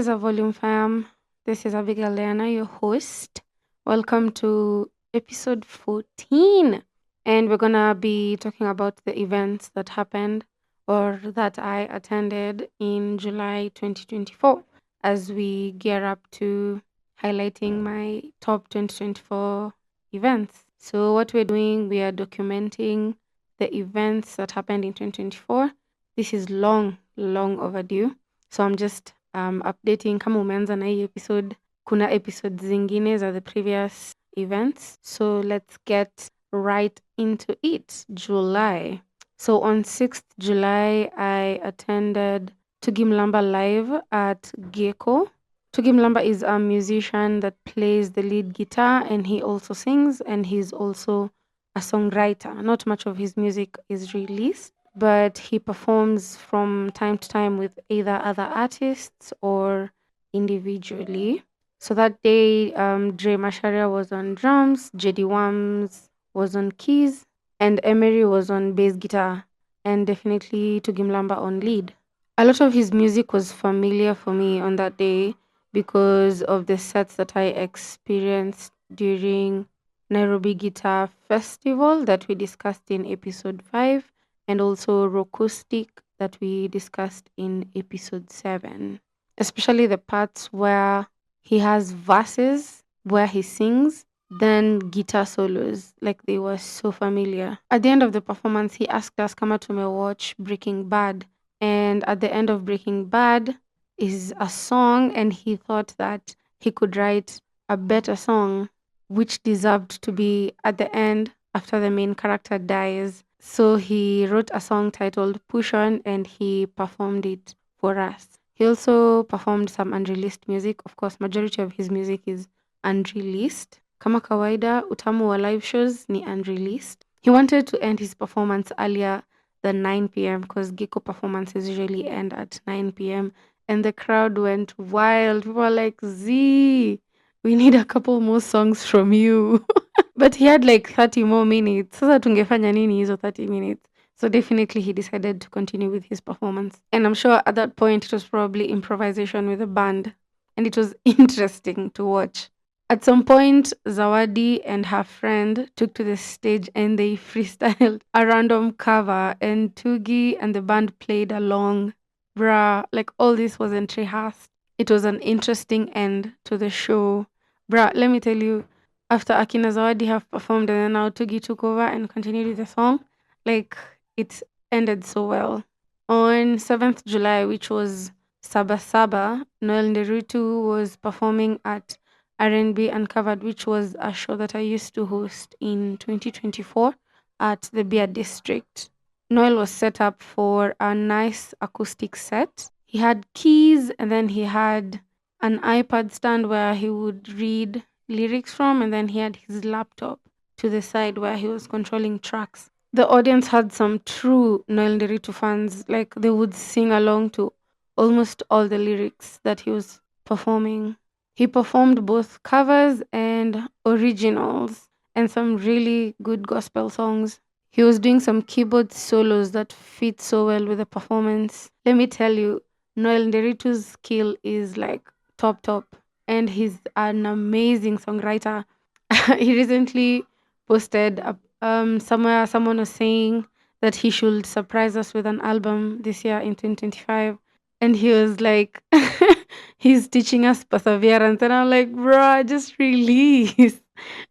Ongeza Volume fam. This is Abigail Leana, your host. Welcome to episode 14. And we're gonna be talking about the events that happened or that I attended in July 2024 as we gear up to highlighting my top 2024 events. So, what we're doing, we are documenting the events that happened in 2024. This is long overdue. So I'm just updating kama umeanza na hii episode. Kuna episodes zingine za the previous events. So let's get right into it. July. So on 6th July, I attended Tugi Mlamba live at Geco. Tugi Mlamba is a musician that plays the lead guitar and he also sings and he's also a songwriter. Not much of his music is released, but he performs from time to time with either other artists or individually. So that day, Dre Masharia was on drums, JD Wams was on keys, and Emery was on bass guitar, and definitely Tugi Mlamba on lead. A lot of his music was familiar for me on that day because of the sets that I experienced during Nairobi Guitar Festival that we discussed in episode 5 and also Rocoustic that we discussed in episode 7. Especially the parts where he has verses, where he sings, then guitar solos, like they were so familiar. At the end of the performance, he asked us kama watch Breaking Bad. And at the end of Breaking Bad is a song, and he thought that he could write a better song which deserved to be at the end after the main character dies. So he wrote a song titled Push On and he performed it for us. He also performed some unreleased music. Of course, majority of his music is unreleased. Kama kawaida, utamu wa live shows ni unreleased. He wanted to end his performance earlier than 9 p.m. because Geco performances usually end at 9 p.m. And the crowd went wild. People were like, Z, we need a couple more songs from you. But he had like 30 more minutes. Sasa tungefanya nini hizo 30 minutes? So definitely he decided to continue with his performance. And I'm sure at that point it was probably improvisation with a band. And it was interesting to watch. At some point, Zawadi and her friend took to the stage and they freestyled a random cover and Tugi and the band played along. Bruh, like all this wasn't rehearsed. It was an interesting end to the show. Bruh, let me tell you, after Akina Zawadi have performed and then now Tugi took over and continued with the song, like it ended so well. On 7th July, which was Saba Saba, Noel Nderitu was performing at R&B Uncovered, which was a show that I used to host in 2024 at the Beer District. Noel was set up for a nice acoustic set. He had keys and then he had an iPad stand where he would read lyrics from, and then he had his laptop to the side where he was controlling tracks. The audience had some true Noel Nderitu fans, like they would sing along to almost all the lyrics that he was performing. He performed both covers and originals and some really good gospel songs. He was doing some keyboard solos that fit so well with the performance. Let me tell you, Noel Nderitu's skill is like top. And he's an amazing songwriter. He recently posted somewhere someone was saying that he should surprise us with an album this year in 2025. And he was like, he's teaching us perseverance. And I'm like, bruh, just release.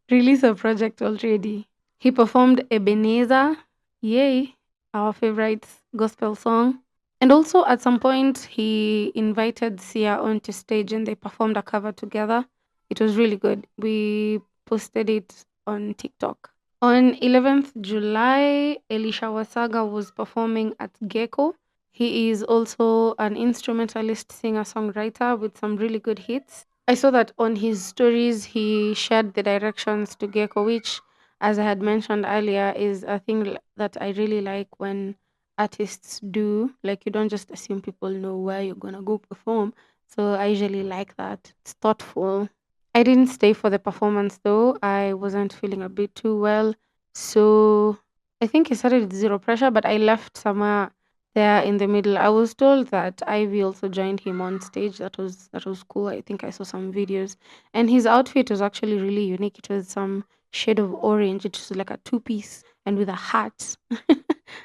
Release a project already. He performed Ebenezer, yay, our favorite gospel song. And also at some point, he invited Sia onto stage and they performed a cover together. It was really good. We posted it on TikTok. On 11th July, Elisha Wasaga was performing at Geco. He is also an instrumentalist, singer-songwriter with some really good hits. I saw that on his stories, he shared the directions to Geco, which, as I had mentioned earlier, is a thing that I really like when artists do. Like, you don't just assume people know where you're gonna go perform. So I usually like that. It's thoughtful. I didn't stay for the performance though. I wasn't feeling a bit too well. So I think it started with zero pressure, but I left somewhere there in the middle. I was told that Ivy also joined him on stage. That was cool. I think I saw some videos, and his outfit was actually really unique. It was some shade of orange. It was like a two-piece and with a hat.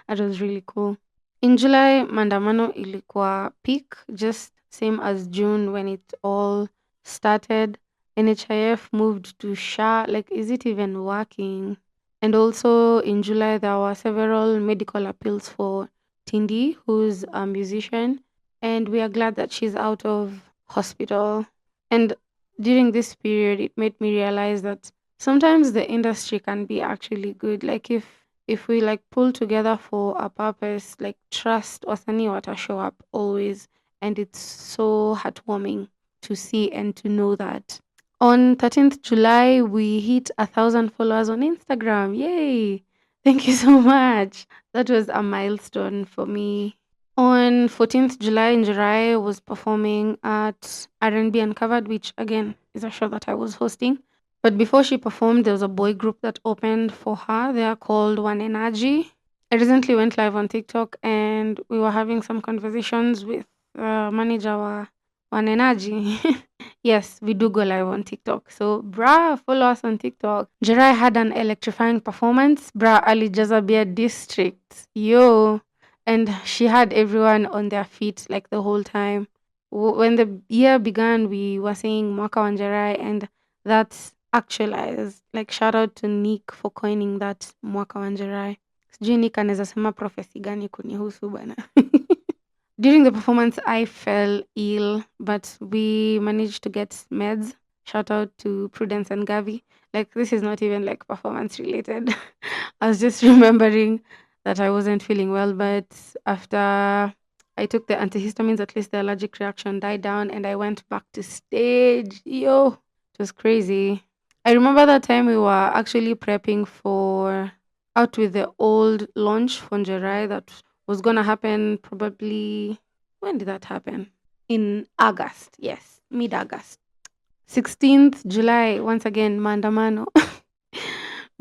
That was really cool. In July, maandamano ilikuwa peak, just same as June when it all started. NHIF moved to SHA. Like, is it even working? And also in July, there were several medical appeals for Tindi, who's a musician, and we are glad that she's out of hospital. And during this period, it made me realize that sometimes the industry can be actually good. Like if we like pull together for a purpose, like trust wasani wata show up always, and it's so heartwarming to see and to know that. On 13th July, we hit 1,000 followers on Instagram. Yay! Thank you so much. That was a milestone for me. On 14th July, Njerae was performing at R&B Uncovered, which again is a show that I was hosting. But before she performed, there was a boy group that opened for her. They are called One Energy. I recently went live on TikTok and we were having some conversations with manager wa One Energy. Yes, we do go live on TikTok. So, brah, follow us on TikTok. Njerae had an electrifying performance. Brah, Ali Jazabia district. Yo. And she had everyone on their feet like the whole time. When the year began, we were saying Mwaka wa Njerae, and that's actualized. Like, shout out to Nick for coining that Mwaka wa Njerae. Sijui Nick anaweza sema prophecy gani kunihusu bana. During the performance, I fell ill, but we managed to get meds. Shout out to Prudence and Gavi. Like, this is not even like performance related. I was just remembering that I wasn't feeling well, but after I took the antihistamines, at least the allergic reaction died down and I went back to stage. Yo, it was crazy. I remember that time we were actually prepping for out with the old launch for Njerae that was gonna happen probably, when did that happen? In August, yes, mid-August. 16th July, once again, Mandamano.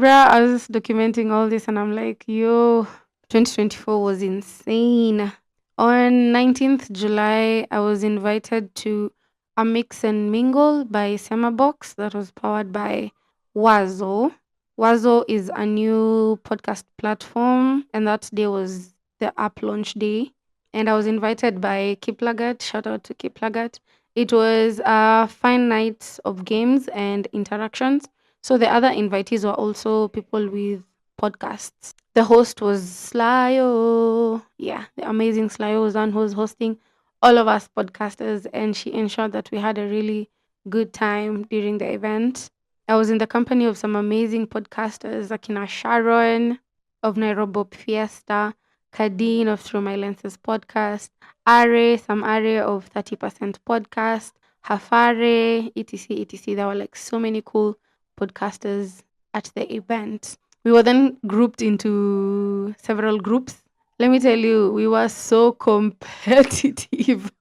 Bruh, I was documenting all this and I'm like, yo, 2024 was insane. On 19th July, I was invited to a mix and mingle by Sema Box that was powered by Wazo. Wazo is a new podcast platform, and that day was the app launch day. And I was invited by Kiplagat. Shout out to Kiplagat. It was a fine night of games and interactions. So the other invitees were also people with podcasts. The host was Slyo. Yeah, the amazing Slyo was the one who was hosting all of us podcasters, and she ensured that we had a really good time during the event. I was in the company of some amazing podcasters, Akina Sharon of Nairobi Fiesta, Kadeen of Through My Lenses podcast, some Are of 30% podcast, Hafare, etc. etc. There were like so many cool podcasters at the event. We were then grouped into several groups. Let me tell you, we were so competitive.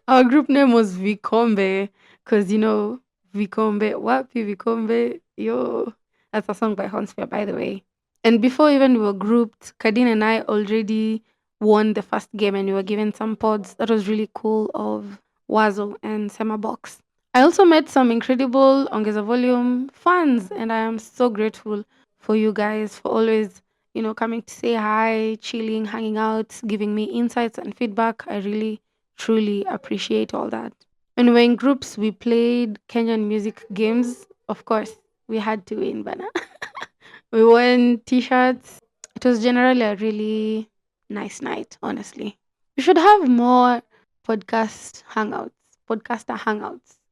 Our group name was Vikombe because, Vikombe, Wapi Vikombe, yo. That's a song by Hornsfair, by the way. And before even we were grouped, Kadin and I already won the first game and we were given some pods. That was really cool of Wazo and Sema Box. I also met some incredible Ongeza Volume fans, and I am so grateful for you guys for always, coming to say hi, chilling, hanging out, giving me insights and feedback. I really, truly appreciate all that. When we were in groups, we played Kenyan music games. Of course, we had to win, Bana. We won t-shirts. It was generally a really nice night, honestly. We should have more podcaster hangouts.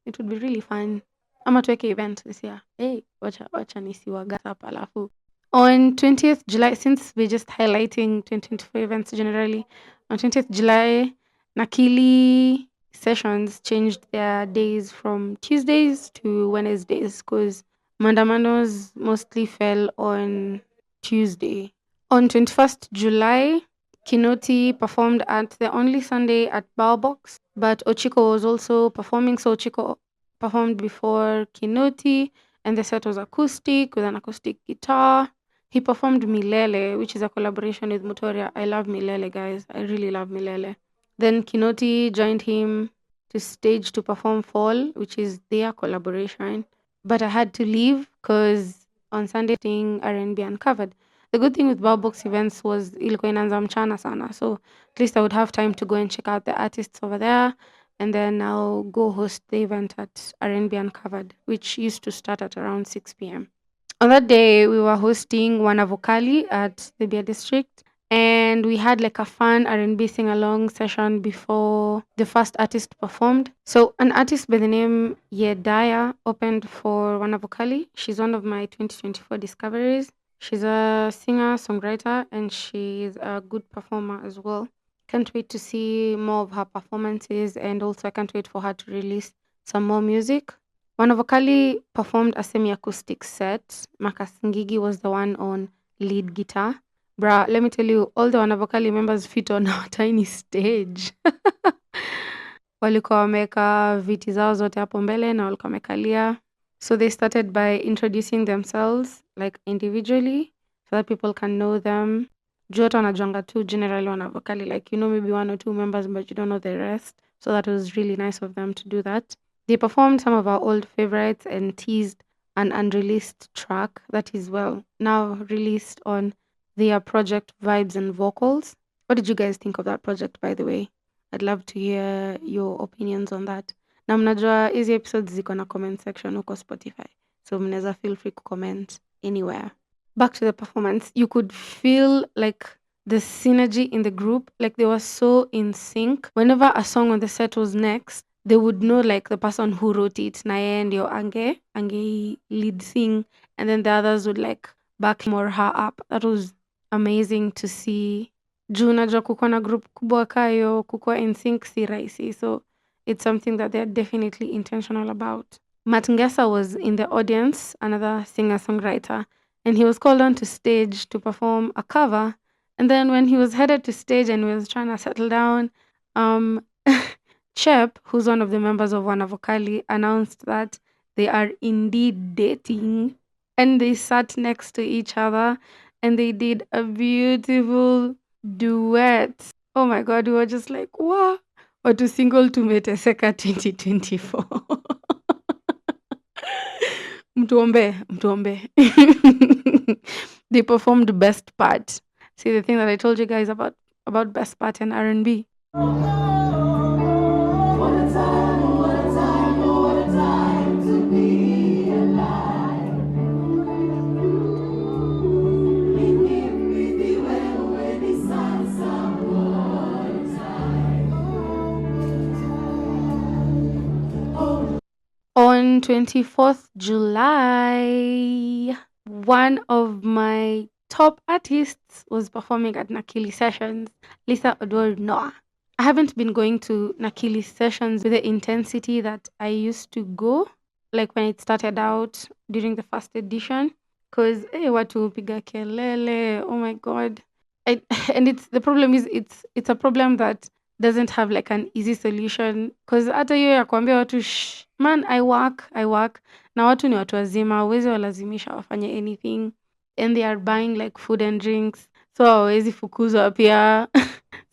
It would be really fun. Ama tuweke event this year. Hey, wacha nisiwagas hapa alafu. On 20th July, since we're just highlighting 2024 events generally, on 20th July, Nakili sessions changed their days from Tuesdays to Wednesdays because Mandamanos mostly fell on Tuesday. On 21st July, Kinoti performed at the only Sunday at Baobox, but Ochiko was also performing, so Ochiko performed before Kinoti, and the set was acoustic with an acoustic guitar. He performed Milele, which is a collaboration with Mutoria. I love Milele, guys. I really love Milele. Then Kinoti joined him to stage to perform Fall, which is their collaboration. But I had to leave because on Sunday thing R&B uncovered. The good thing with Baobox events was ilikuwa inaanza mchana sana. So at least I would have time to go and check out the artists over there. And then I'll go host the event at R&B Uncovered, which used to start at around 6 p.m. On that day, we were hosting Wanavokali at the Beer District, and we had like a fun R&B sing along session before the first artist performed. So, an artist by the name Yedaya opened for Wanavokali. She's one of my 2024 discoveries. She's a singer, songwriter, and she's a good performer as well. Can't wait to see more of her performances, and also I can't wait for her to release some more music. Wanavokali performed a semi-acoustic set. Makasingigi was the one on lead guitar. Bruh, let me tell you, all the Wanavokali members fit on our tiny stage. Walikuwa wameka viti zao zote hapo mbele na walikuwa wamekalia. So they started by introducing themselves like individually so that people can know them. Juu watu wanajuanga tu generally Wanavokali, like maybe one or two members but you don't know the rest. So that was really nice of them to do that. They performed some of our old favorites and teased an unreleased track that is now released on their project Vibes and Vocals. What did you guys think of that project, by the way? I'd love to hear your opinions on that. Na mnajua hizi episodes ziko na comment section huko Spotify. So mnaweza feel free to comment anywhere. Back to the performance, you could feel like the synergy in the group, like they were so in sync. Whenever a song on the set was next, they would know like the person who wrote it. Na yeye ndio ange lead sing, and then the others would like back him or her up. That was amazing to see. Juu najua kukuwa na group kubwa kayo, kukuwa in sync si rahisi. So it's something that they're definitely intentional about. Matngesa was in the audience, another singer-songwriter, and he was called on to stage to perform a cover. And then when he was headed to stage and was trying to settle down, Chep, who's one of the members of Wanavokali, announced that they are indeed dating, and they sat next to each other and they did a beautiful duet. Oh my god, we were just like, wow, watu single tumeteseka 2024. Mtuombe. They performed best part. See the thing that I told you guys about best part and R&B. On 24th July, one of my top artists was performing at Nakili sessions, Lisa Oduor Noah. I haven't been going to Nakili sessions with the intensity that I used to go, like when it started out during the first edition, because watu piga kelele, oh my god. And the problem is it's a problem that doesn't have like an easy solution, because hata hiyo ya kuambia watu man, I work na watu ni watu wazima, huwezi walazimisha wafanye anything, and they are buying like food and drinks, so hawezi fukuzwa pia.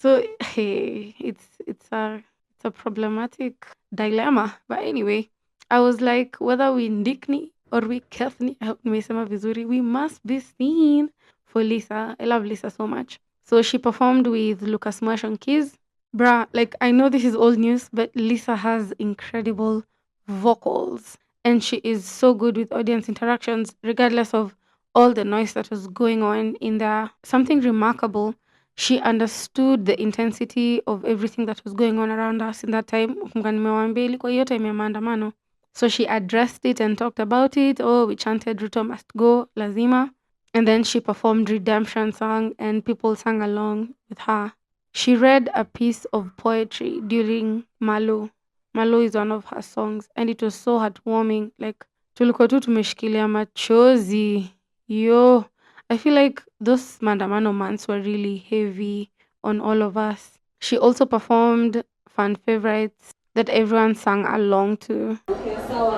So hey, it's a problematic dilemma, but anyway, I was like, whether we Ndikni or we Kethni, I hope nimesema vizuri, we must be seen for Lisa. I love Lisa so much. So she performed with Lucas Mosh on keys. Bruh, like I know this is old news, but Lisa has incredible vocals and she is so good with audience interactions, regardless of all the noise that was going on in there. Something remarkable, she understood the intensity of everything that was going on around us in that time. Nimewambia ilikuwa hiyo time ya maandamano. So she addressed it and talked about it. Oh, we chanted Ruto must go, lazima. And then she performed Redemption song and people sang along with her. She read a piece of poetry during Malo. Malo is one of her songs and it was so heartwarming. Like, tulikuwa tu tumeshikilia machozi. Yo, I feel like those maandamano months were really heavy on all of us. She also performed fan favorites that everyone sang along to. Okay, so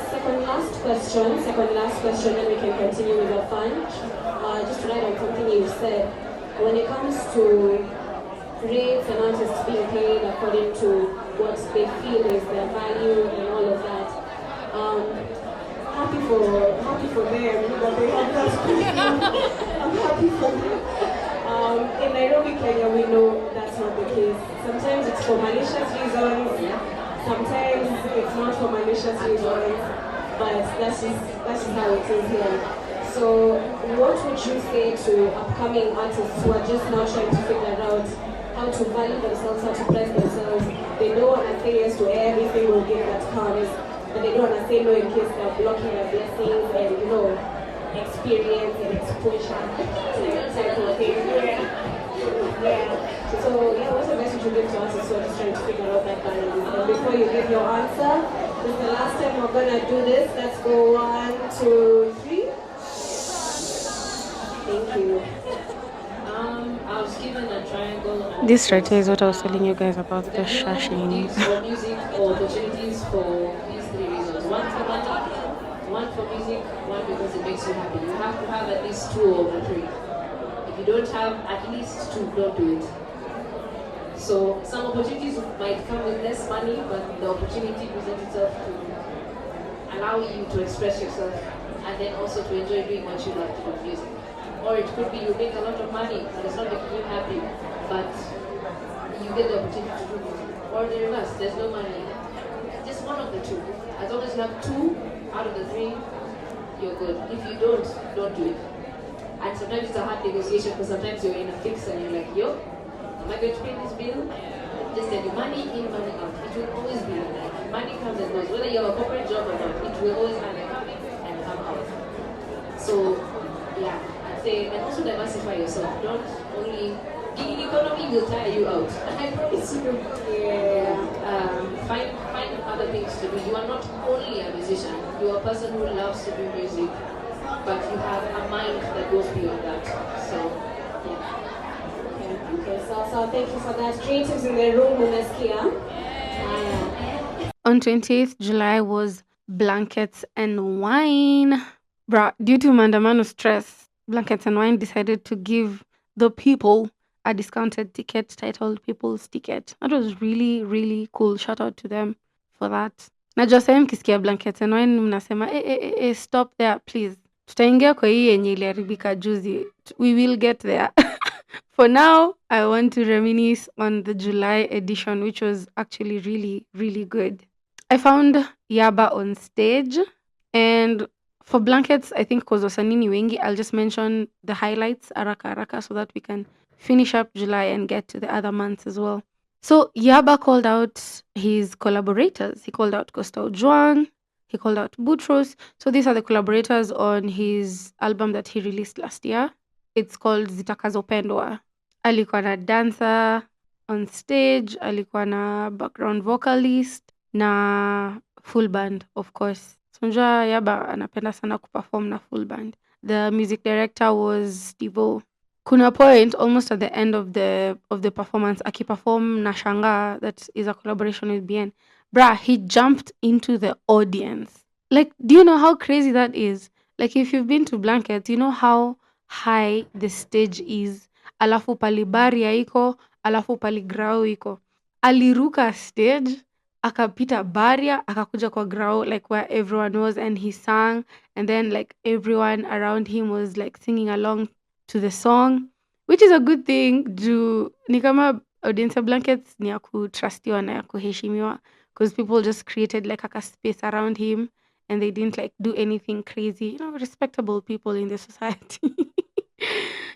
second last question, and we can continue with the fun. said, when it comes to rates and artists being paid according to what they feel is their value and all of that, happy for them that they have that feeling. I'm happy for them. In Nairobi, Kenya, we know that's not the case. Sometimes it's for malicious reasons. Sometimes it's not for malicious reasons, but that's just how it is here. So what would you say to upcoming artists who are just now trying to figure out how to value themselves, how to price themselves? They don't want to say yes to every single gig that comes, but they don't want to say no in case they're blocking their blessings and, experience and exposure type of thing. Yeah. So what's the message you give to artists who are just trying to figure out that balance? And before you give your answer, this is the last time we're gonna do this. Let's go 1, 2, 3. Thank you. I was given a triangle. This right here is what I was telling you guys about the shashing. For music or opportunities for these 3 reasons. One for money, one for music, one because it makes you happy. You have to have at least 2 of the 3. If you don't have at least 2, don't do it. So some opportunities might come with less money, but the opportunity presents itself to allow you to express yourself and then also to enjoy doing what you love to do, music. Or it could be you make a lot of money, but it's not making you happy, but you get the opportunity to do music. Or the reverse, there's no money. Just one of the 2. As long as you have 2 out of the 3, you're good. If you don't do it. And sometimes it's a hard negotiation because sometimes you're in a fix and you're like, yo, am I going to pay this bill? Just tell you, money in, money out. It will always be like that. Money comes and goes. Whether you have a corporate job or not, it will always come in and come out. So, yeah. And also diversify yourself. Don't only gig economy will tire you out. I promise you. Find other things to do. You are not only a musician. You are a person who loves to do music, but you have a mind that goes beyond that. So, yeah. Okay. So thank you for that. Creatives in the room, unasikia. On 28th July was Blankets and Wine. Bruh, due to maandamano stress, Blankets and Wine decided to give the people a discounted ticket titled People's Ticket. That was really, really cool. Shout out to them for that. Najua sahii mkisikia Blankets and Wine mnasema, stop there please. Tutaingia kwa hii yenye iliharibika juzi. We will get there. For now, I want to reminisce on the July edition, which was actually really, really good. I found Yaba on stage, and for Blankets, I think because wasanini wengi, I'll just mention the highlights haraka so that we can finish up July and get to the other months as well. So Yaba called out his collaborators. He called out Costa Ojwang, he called out Boutros. So these are the collaborators on his album that he released last year. It's called Zitakazopendwa. Alikuwa na dancer on stage, alikuwa na background vocalist na full band, of course. Unajua Yaba anapenda sana kuperform na full band. The music director was Steve-O. Kuna point almost at the end of the performance, akiperform na Shanga, that is a collaboration with BN. Bruh, he jumped into the audience. Like, do you know how crazy that is? Like, if you've been to Blankets, you know how high the stage is. Alafu pali baria iko, alafu pali grau iko. Aliruka stage, akapita baria, akakuja kwa grau, like where everyone was, and he sang, and then like everyone around him was like singing along to the song, which is a good thing. Juu ni kama audience ya Blankets ni ya kutrustiwa na ya kuheshimiwa, because people just created like a space around him and they didn't like do anything crazy. Respectable people in the society.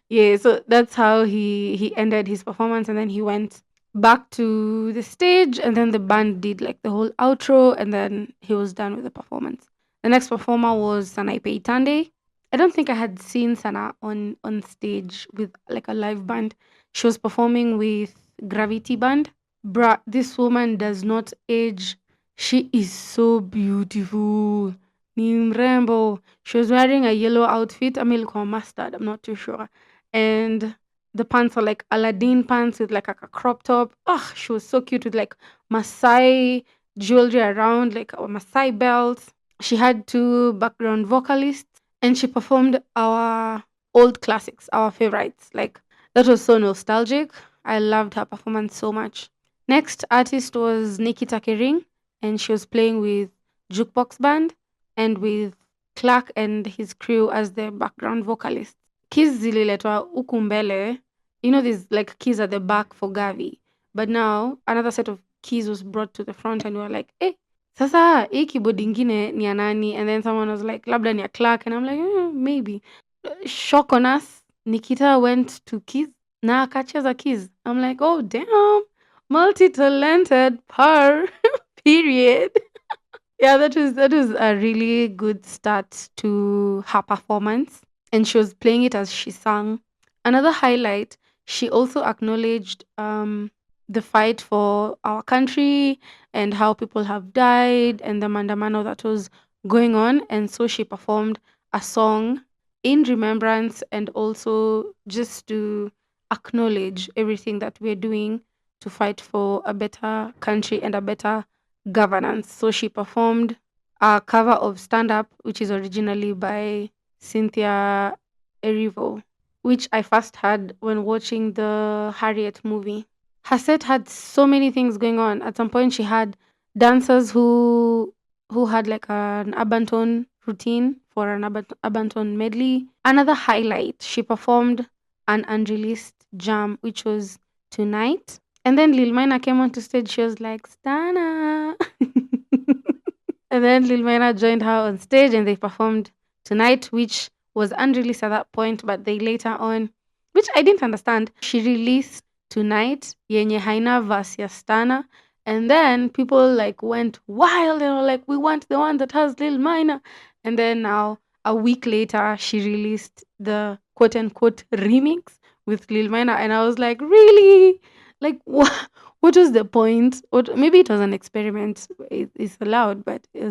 Yeah, so that's how he ended his performance, and then he went back to the stage, and then the band did like the whole outro, and then he was done with the performance. The next performer was Sanaipe Itande. I don't think I had seen Sana on stage with like a live band. She was performing with Gravity Band. Bruh, this woman does not age. She is so beautiful. Ni mrembo. She was wearing a yellow outfit. I mean, ilikuwa mustard. I'm not too sure. And the pants are like Aladdin pants with like a crop top. Oh, she was so cute with like Maasai jewelry around, like a Maasai belt. She had 2 background vocalists, and she performed our old classics, our favorites. Like that was so nostalgic. I loved her performance so much. Next artist was Nikita Kering, and she was playing with Jukebox Band and with Clark and his crew as the background vocalist. Keys zililetwa huku mbele. You know, there's like keys at the back for Gavi. But now another set of keys was brought to the front, and we were like, eh, sasa hii keyboard ingine ni ya nani? And then someone was like, labda ni ya Clark. And I'm like, maybe. Shock on us. Nikita went to keys na akacheza keys. I'm like, oh damn, multi-talented par period. Yeah, that was a really good start to her performance, and she was playing it as she sang. Another highlight, she also acknowledged the fight for our country and how people have died and the mandamano that was going on, and so she performed a song in remembrance and also just to acknowledge everything that we're doing to fight for a better country and a better governance. So she performed a cover of Stand Up, which is originally by Cynthia Erivo, which I first heard when watching the Harriet movie. Her set had so many things going on. At some point, she had dancers who had like an Abanton routine for an Abanton medley. Another highlight, she performed an unreleased jam, which was Tonight. And then Lil Mina came onto stage. She was like, Stana. And then Lil Mina joined her on stage and they performed Tonight, which was unreleased at that point, but they later on, which I didn't understand, she released Tonight, yenye haina verse ya Stana. And then people like went wild and were like, we want the one that has Lil Mina. And then now, a week later, she released the quote unquote remix with Lil Mina. And I was like, really? Like, what was the point? What, maybe it was an experiment. It's allowed, but it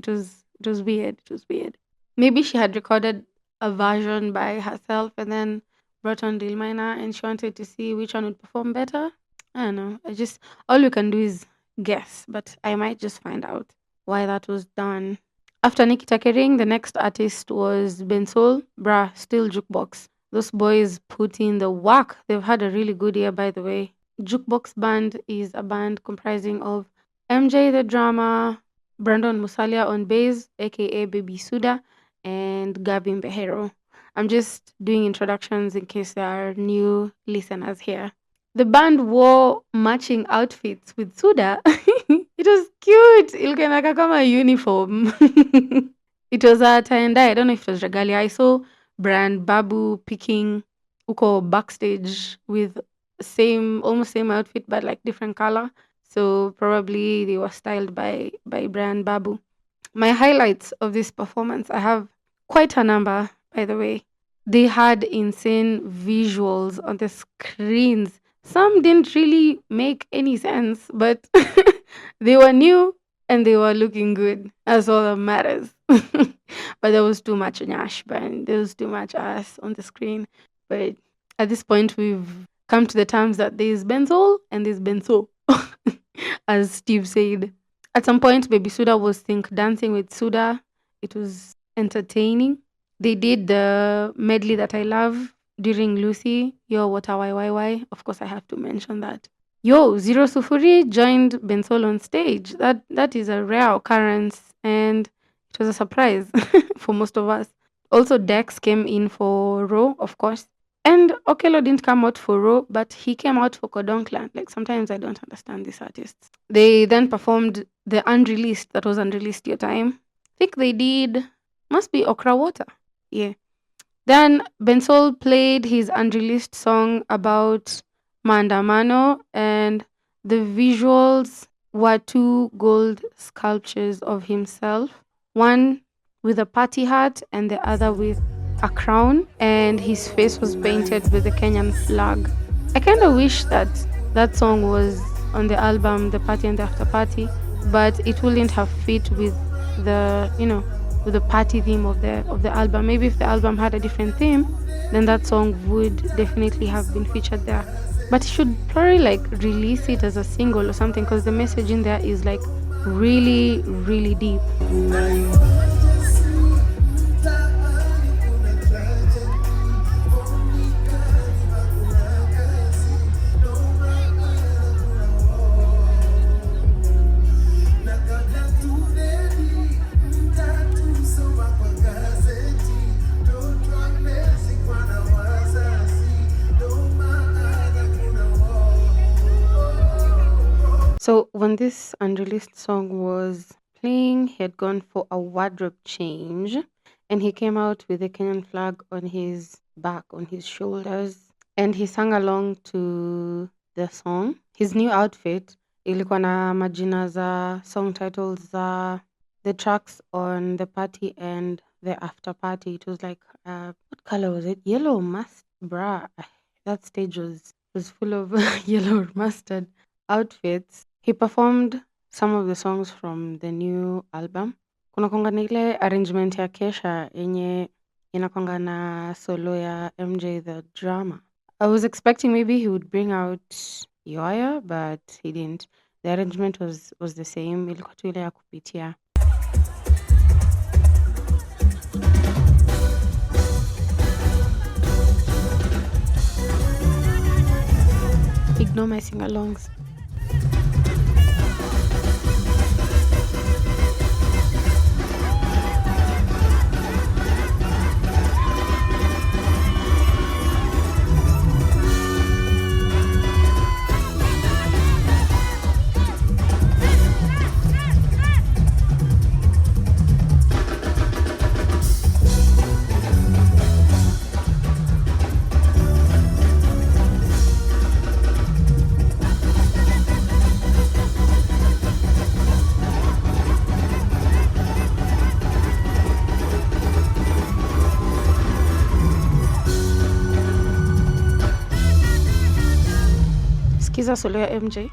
was weird. It was weird. Maybe she had recorded a version by herself and then brought on Lil Mina and she wanted to see which one would perform better. I don't know. All you can do is guess, but I might just find out why that was done. After Nikita Kering, the next artist was Bensol, bruh, still jukebox. Those boys put in the work. They've had a really good year, by the way. Jukebox Band is a band comprising of MJ the drama, Brandon Musalia on bass, aka Baby Suda, and Gavin Behero. I'm just doing introductions in case there are new listeners here. The band wore matching outfits with Suda. It was cute. Ilkenaka kama uniform. It was a tie and dye. I don't know if it was regalia. I saw Brand Babu picking uko backstage with almost same outfit but like different color. So probably they were styled by Brand Babu. My highlights of this performance, I have quite a number, by the way. They had insane visuals on the screens. Some didn't really make any sense, but they were new and they were looking good. That's all that matters. But there was too much Nyash, and there was too much ass on the screen. But at this point, we've come to the terms that there's Benzol and there's Benzo, as Steve said. At some point, Baby Suda was dancing with Suda. It was entertaining. They did the medley that I love during Lucy, Yo Wata YYY. Of course, I have to mention that. Yo, Zero Sufuri joined Bensol on stage. That is a rare occurrence and it was a surprise for most of us. Also, Dex came in for Ro, of course. And Okelo didn't come out for Ro, but he came out for Kodonkland. Like, sometimes I don't understand these artists. They then performed the unreleased, that was unreleased your time. I think they did, must be Okra Water. Yeah. Then Bensol played his unreleased song about Mandamano, and the visuals were two gold sculptures of himself, one with a party hat and the other with a crown, and his face was painted with the Kenyan flag. I kind of wish that song was on the album The Party and the After Party, but it wouldn't have fit with with the party theme of the album. Maybe if the album had a different theme, then that song would definitely have been featured there. But he should probably like release it as a single or something, because the message in there is like really, really deep. So when this unreleased song was playing, he had gone for a wardrobe change and he came out with a Kenyan flag on his back, on his shoulders, and he sang along to the song. His new outfit ilikuwa na majina za song titles za the tracks on the party and the after party. It was like what color was it? Yellow must bruh. That stage was full of yellow or mustard outfits. He performed some of the songs from the new album. Kuna kwanga na ile arrangement ya Kesha yenye inakwanga na solo ya MJ the drama. I was expecting maybe he would bring out Yoya, but he didn't. The arrangement was the same. Ilikuwa tu ile ya kupitia. Ignore my sing-alongs. Skiza solo ya MJ.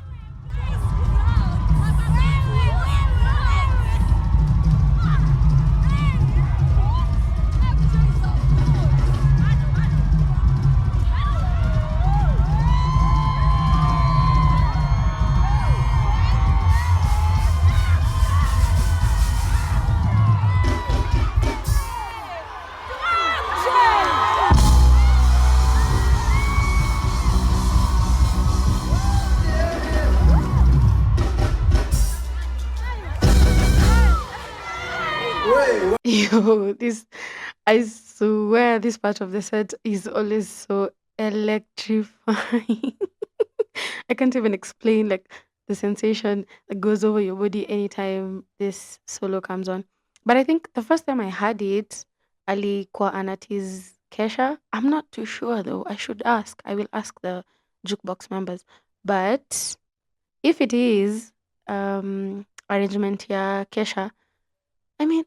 Yo, I swear this part of the set is always so electrifying. I can't even explain like the sensation that goes over your body anytime this solo comes on. But I think the first time I had it, alikuwa Anati's Kesha. I'm not too sure though. I should ask. I will ask the jukebox members. But if it is arrangement ya Kesha, I mean,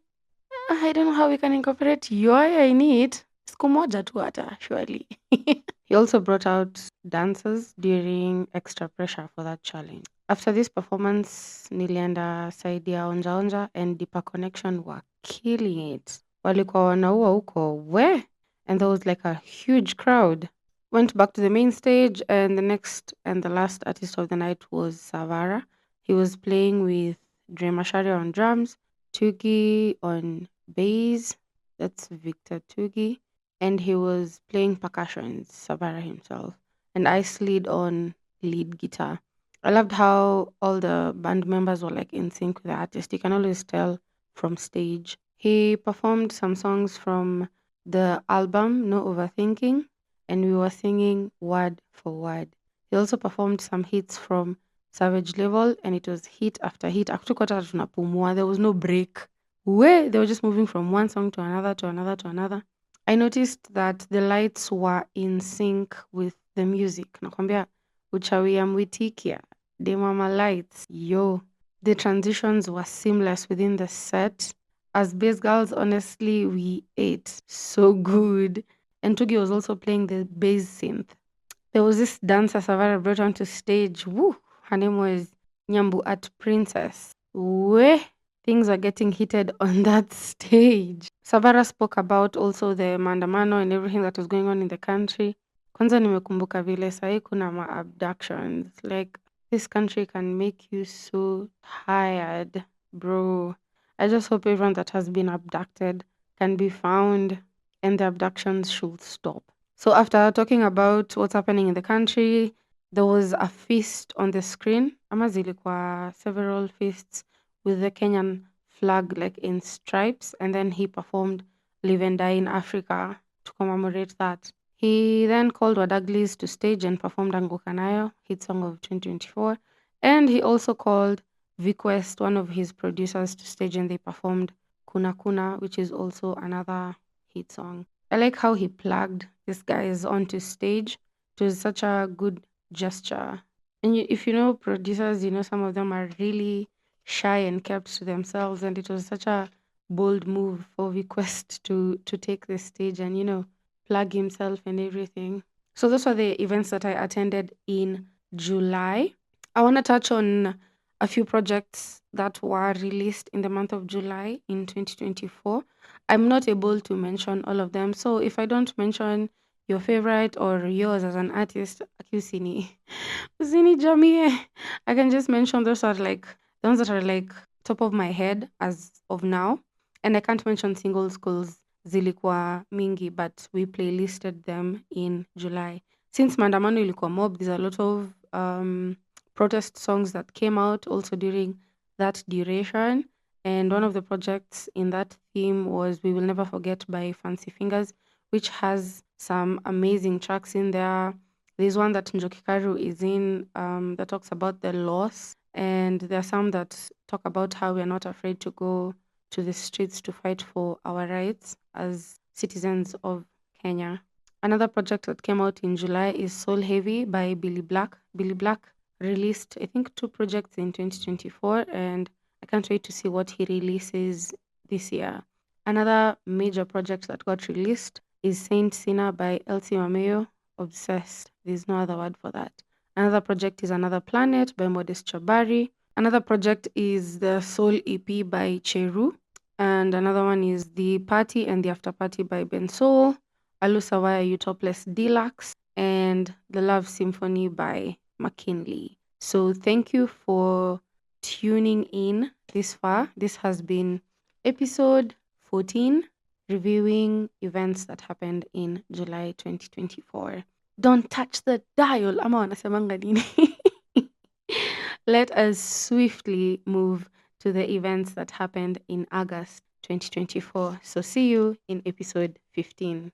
I don't know how we can incorporate Yoya in it. Siku moja tu hata, surely. He also brought out dancers during extra pressure for that challenge. After this performance, nilienda side ya Onja Onja and Deeper Connection were killing it. Walikuwa wanaua huko, we? And there was like a huge crowd. Went back to the main stage and the next and the last artist of the night was Savara. He was playing with Dre Mashari on drums, Tugi on bass, that's Victor Tugi, and he was playing percussions, Savara himself, and I slid on lead guitar. I loved how all the band members were like in sync with the artist. You can always tell from stage. He performed some songs from the album No Overthinking, and we were singing word for word. He also performed some hits from Savage Level, and it was hit after hit. Akutukota tunapumua. There was no break. Where they were just moving from one song to another, to another, to another. I noticed that the lights were in sync with the music. Nakwambia, uchawi ya mwitikia, de mama lights, yo. The transitions were seamless within the set. As bass girls, honestly, we ate so good. And Tugi was also playing the bass synth. There was this dancer Savara brought onto stage. Woo! Her name was Nyambu at Princess. Weh! Things are getting heated on that stage. Savara spoke about also the maandamano and everything that was going on in the country. Kwanza nimekumbuka vile sahi kuna abductions. Like, this country can make you so tired, bro. I just hope everyone that has been abducted can be found and the abductions should stop. So after talking about what's happening in the country, there was a feast on the screen. Ama zilikuwa several feasts with the Kenyan flag like in stripes, and then he performed Live and Die in Africa to commemorate that. He then called Wadaglis to stage and performed Angukanayo, hit song of 2024, And he also called Viquest, one of his producers, to stage and they performed Kuna Kuna, which is also another hit song. I like how he plugged these guys onto stage. It was such a good gesture. And if you know producers, you know some of them are really shy and kept to themselves, and it was such a bold move for Viquest to take the stage and plug himself and everything. So those were the events that I attended in July. I want to touch on a few projects that were released in the month of July in 2024. I'm not able to mention all of them. So if I don't mention your favorite or yours as an artist, Akusini, Usini Jamie, I can just mention those are like the ones that are like top of my head as of now. And I can't mention singles because zilikuwa mingi, but we playlisted them in July. Since Mandamano ilikuwa mob, there's a lot of protest songs that came out also during that duration. And one of the projects in that theme was We Will Never Forget by Fancy Fingers, which has some amazing tracks in there. There's one that Njokikaru is in that talks about the loss. And there are some that talk about how we're not afraid to go to the streets to fight for our rights as citizens of Kenya. Another project that came out in July is Soul Heavy by Billy Black. Billy Black released, I think, two projects in 2024, and I can't wait to see what he releases this year. Another major project that got released is Saint Sinner by Elsie Mameo. Obsessed. There's no other word for that. Another project is Another Planet by Modest Chabari. Another project is the Soul EP by Cheru. And another one is The Party and the After Party by Ben Soul. Alusawaya Utopless Deluxe, and The Love Symphony by McKinley. So thank you for tuning in this far. This has been episode 14, reviewing events that happened in July 2024. Don't touch the dial. Ama wanasemanga nini? Let us swiftly move to the events that happened in August 2024. So see you in episode 15.